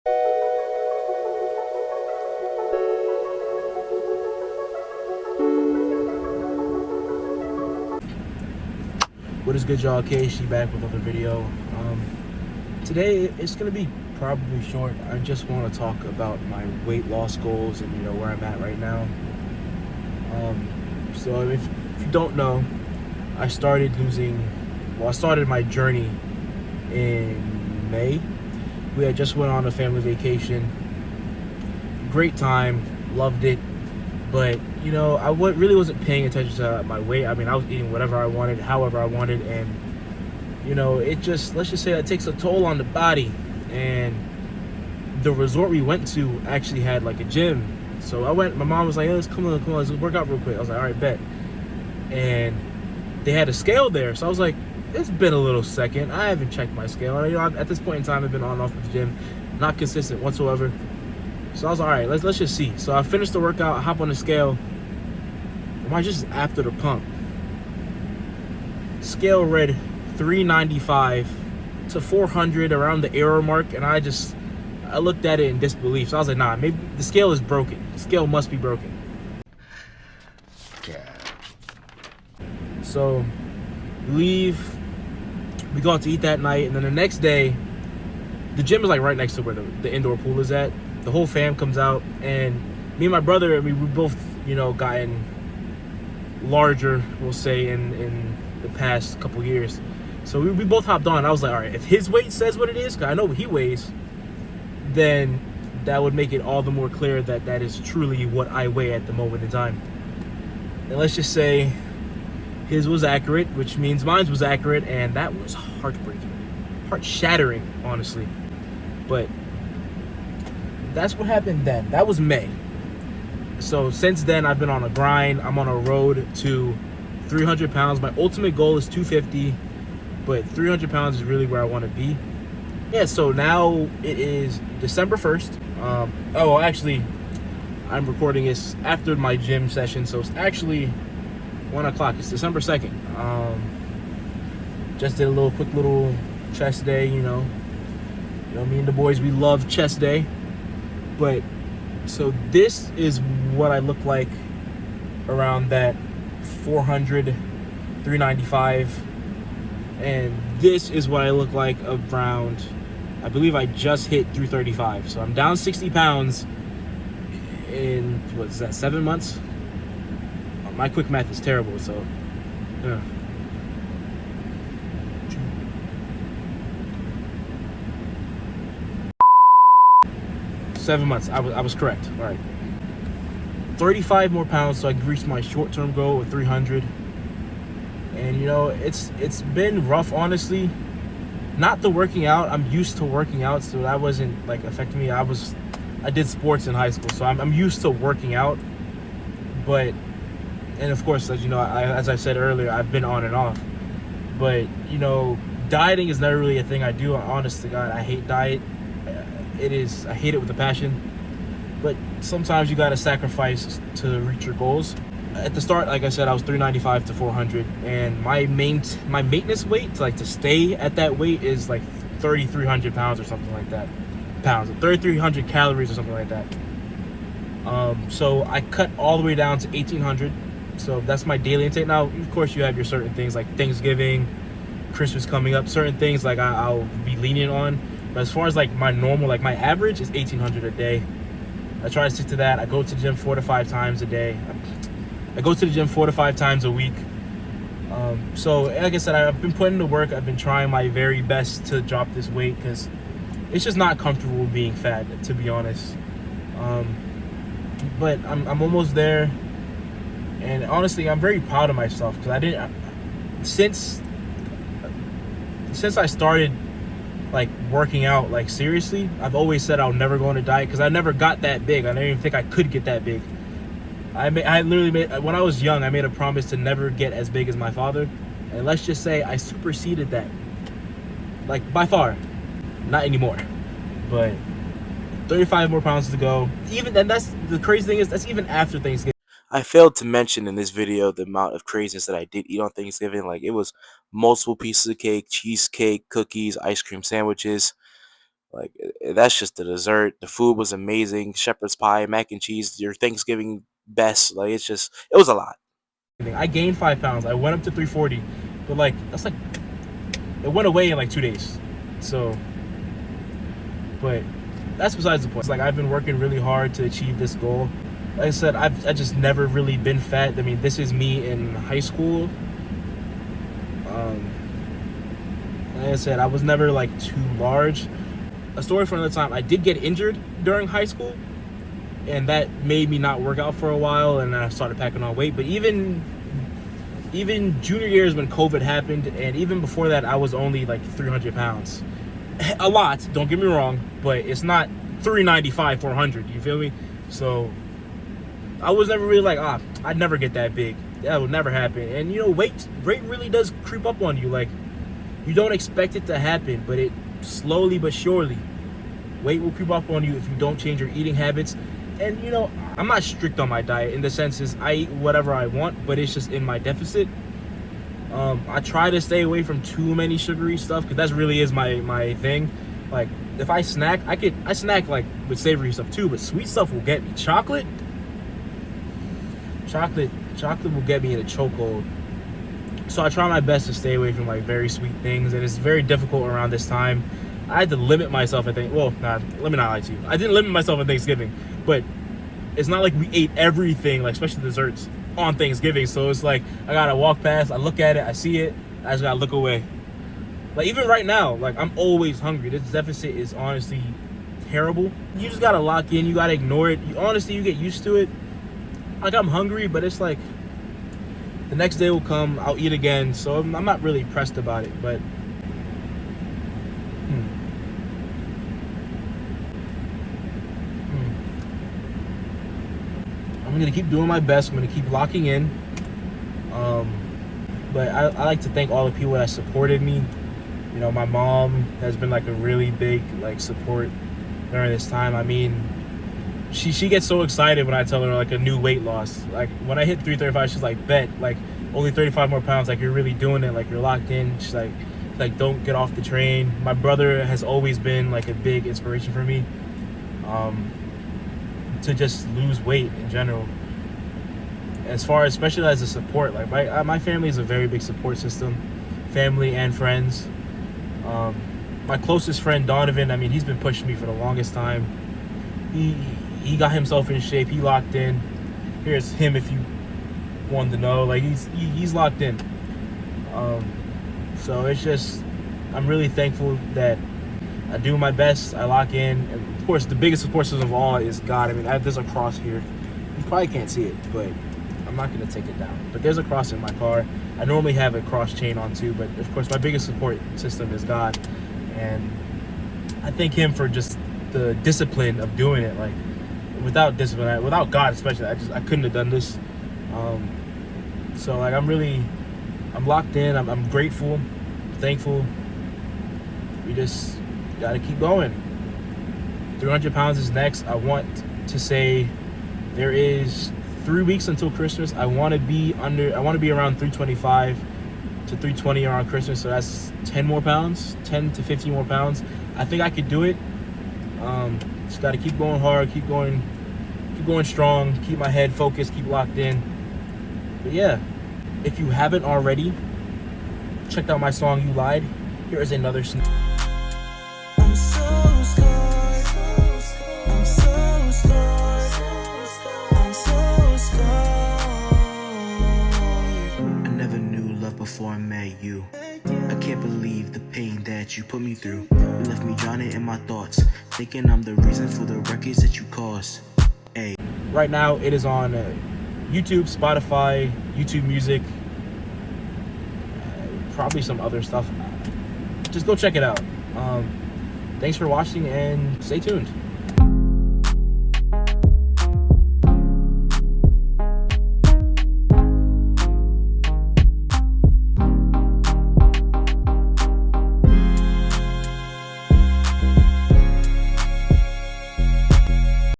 What is good, y'all? KC back with another video. Today it's gonna be probably short. I just want to talk about my weight loss goals and where I'm at right now. So if you don't know, I started my journey in May. We had just went on a family vacation. Great time, loved it. But I really wasn't paying attention to my weight. I mean, I was eating whatever I wanted, however I wanted, and let's just say that takes a toll on the body. And the resort we went to actually had like a gym, so I went. My mom was like, "Hey, let's come on, let's work out real quick." I was like, "All right, bet." And they had a scale there, so I was like, "It's been a little second. I haven't checked my scale." And, at this point in time, I've been on and off with the gym, not consistent whatsoever. So I was like, all right, let's just see. So I finished the workout, I hop on the scale. Am I just after the pump? Scale read 395 to 400 around the error mark, and I looked at it in disbelief. So I was like, nah, maybe the scale is broken. The scale must be broken. Yeah. So we go out to eat that night, and then the next day, the gym is like right next to where the indoor pool is at. The whole fam comes out, and me and my brother, we both, gotten larger, we'll say, in the past couple years. So we both hopped on. I was like, all right, if his weight says what it is, because I know what he weighs, then that would make it all the more clear that that is truly what I weigh at the moment in time. And let's just say his was accurate, which means mine was accurate, and that was heartbreaking, heart-shattering, honestly. But that's what happened then. That was May. So since then, I've been on a grind. I'm on a road to 300 pounds. My ultimate goal is 250, but 300 pounds is really where I want to be. Yeah, so now it is December 1st. Actually, I'm recording this after my gym session, so it's actually 1 o'clock. It's December 2nd. Just did a quick little chest day, me and the boys, we love chest day. But so this is what I look like around that 400, 395, and this is what I look like around, I believe I just hit 335. So I'm down 60 pounds in, what is that, 7 months? My quick math is terrible, so yeah. 7 months. I was correct. All right. 35 more pounds so I can reach my short-term goal of 300. And it's been rough, honestly. Not the working out. I'm used to working out, so that wasn't like affecting me. I did sports in high school, so I'm used to working out. But, and of course, as I said earlier, I've been on and off. But dieting is never really a thing I do. Honest to God, I hate diet. I hate it with a passion, but sometimes you gotta sacrifice to reach your goals. At the start, like I said, I was 395 to 400, and my maintenance weight to stay at that weight is like 3,300 pounds or something like that. 3,300 calories or something like that. So I cut all the way down to 1,800. So that's my daily intake. Now, of course, you have your certain things like Thanksgiving, Christmas coming up. Certain things like I'll be lenient on. But as far as like my normal, like my average is 1,800 a day. I try to stick to that. I go to the gym 4 to 5 times a day. I go to the gym 4 to 5 times a week. So like I said, I've been putting in the work. I've been trying my very best to drop this weight because it's just not comfortable being fat, to be honest. But I'm almost there. And honestly, I'm very proud of myself because since I started like working out like seriously, I've always said I'll never go on a diet because I never got that big. I didn't even think I could get that big. I literally made, when I was young, I made a promise to never get as big as my father, and let's just say I superseded that, like by far. Not anymore, but 35 more pounds to go. And that's the crazy thing, is that's even after Thanksgiving. I failed to mention in this video the amount of craziness that I did eat on Thanksgiving. Like, it was multiple pieces of cake, cheesecake, cookies, ice cream sandwiches. Like that's just the dessert. The food was amazing. Shepherd's pie, mac and cheese, your Thanksgiving best. Like it was a lot. I gained 5 pounds. I went up to 340, but like that's like it went away in like 2 days. So, but that's besides the point. It's like I've been working really hard to achieve this goal. Like I said, I just never really been fat. I mean, this is me in high school. Like I said, I was never like too large. A story from another time. I did get injured during high school, and that made me not work out for a while, and I started packing on weight. But even junior years when COVID happened, and even before that, I was only like 300 pounds. A lot, don't get me wrong, but it's not 395, 400. You feel me? So I was never really like, I'd never get that big. That would never happen. And you know, weight really does creep up on you. Like, you don't expect it to happen, but it slowly but surely, weight will creep up on you if you don't change your eating habits. And you know, I'm not strict on my diet in the sense is I eat whatever I want, but it's just in my deficit. I try to stay away from too many sugary stuff because that really is my thing. Like if I snack, I snack like with savory stuff too, but sweet stuff will get me. Chocolate will get me in a chokehold. So I try my best to stay away from like very sweet things, and it's very difficult around this time. I had to limit myself, I think. Well, let me not lie to you. I didn't limit myself on Thanksgiving, but it's not like we ate everything, like especially desserts, on Thanksgiving. So it's like I gotta walk past, I look at it, I see it, I just gotta look away. Like even right now, like I'm always hungry. This deficit is honestly terrible. You just gotta lock in, you gotta ignore it. Honestly, you get used to it. Like I'm hungry, but it's like the next day will come, I'll eat again. So I'm not really pressed about it, but I'm gonna keep doing my best. I'm gonna keep locking in. But I like to thank all the people that supported me. You know, my mom has been like a really big like support during this time. I mean, she gets so excited when I tell her like a new weight loss. Like when I hit 335, she's like, bet, like only 35 more pounds. Like you're really doing it. Like you're locked in. She's like don't get off the train. My brother has always been like a big inspiration for me. To just lose weight in general. As far as, especially as a support, like my family is a very big support system, family and friends. My closest friend Donovan, I mean, he's been pushing me for the longest time. He got himself in shape. He locked in. Here's him if you wanted to know. Like he's locked in. So it's just, I'm really thankful that I do my best. I lock in. And of course, the biggest support system of all is God. I mean, there's a cross here. You probably can't see it, but I'm not going to take it down. But there's a cross in my car. I normally have a cross chain on too, but of course, my biggest support system is God. And I thank him for just the discipline of doing it. Like, without discipline, without God especially, I couldn't have done this. So, like, I'm locked in. I'm grateful, thankful. We just got to keep going. 300 pounds is next. I want to say there is 3 weeks until Christmas. I want to be around 325 to 320 around Christmas. So that's 10 more pounds, 10 to 15 more pounds. I think I could do it. Just got to keep going hard, keep going strong, keep my head focused, keep locked in. But yeah, if you haven't already checked out my song You Lied, here is another sneak. Before I met you, I can't believe the pain that you put me through. You left me drowning in my thoughts, thinking I'm the reason for the records that you caused. Hey. Right now it is on YouTube, Spotify, YouTube Music, probably some other stuff. Just go check it out. Thanks for watching and stay tuned.